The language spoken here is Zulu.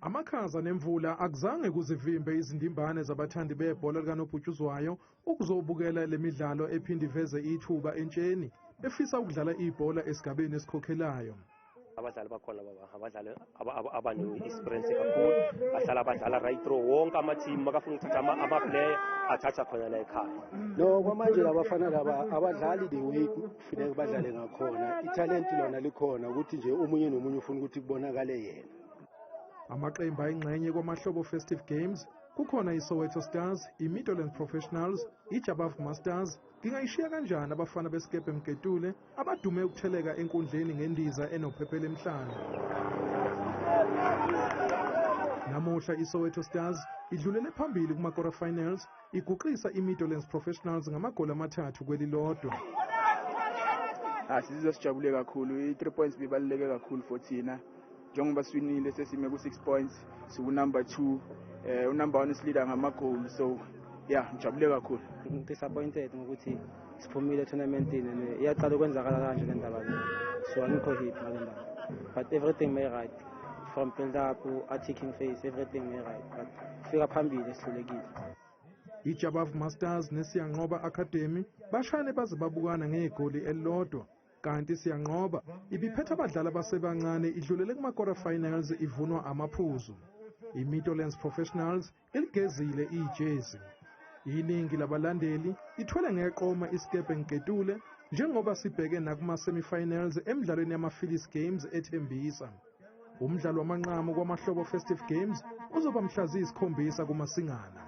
Amakhaza nemvula akuzange kuzivimbe izindimbane zabathandi bebhola likanobhutshuzwayo ukuzobukela le midlalo ephinde iveze ithuba entsheni efisa ukudlala ibhola esigabeni esikhokhelayo. Abadlali bakhona abadlali abane-experience kakhulu, bahlala badlala right through wonke ama-team makafuna ukuthatha ama-player athatha khona la ekhaya. No, kwamanje labafana laba abadlali the way kufanele badlale ngakhona, italenti lona likhona ukuthi nje omunye nomunye ufuna ukuthi kubonakale yena. Amaqembu ayingxenye Kwamahlobo Festive Games kukhona iSoweto Stars, iMeadowlands Professionals, iJabaf Masters. Ngingayishiya kanjani abafana besikebhe Mketule abadume ukutheleka enkundleni ngendiza enophephela emhlanje. Namuhla iSoweto Stars idlulele phambili kuma-quarter finals iguqisa iMeadowlands Professionals ngamagoli amathathu kwelilodwa. Sizosijabule kakhulu, i-3 points bibaluleke kakhulu for thina. Njengoba swinile sesime ku-6 points, number 2, number 1 is-leader ngamagoli, so yeah, ngijabule kakhulu. Disappointed ngokuthi siphumile etournamentini, iyaqala ukwenzakala kanje le ndaba le, so angikho happy ngale ndaba, but everything may right from build up attacking phase, everything may right, but fika phambili sihlulekile. iJabaf Masters neSiyanqoba Academy bashane baze babukana ngegoli elilodwa, kanti Siyanqoba ibiphethe abadlali abasebancane idlulele kuma-quarter finals ivunwa amaphuzu. iMeadowlands Professionals iligezile ijezi. Iningi labalandeli ithwele ngeqoma isikebhe Nketule njengoba sibheke nakuma-semifinals emidlalweni yama-Festive Games ethembisa. Umdlalo wamanqamu Kwamahlobo Festive Games uzoba mhla ziyisi-7 kuMasingana.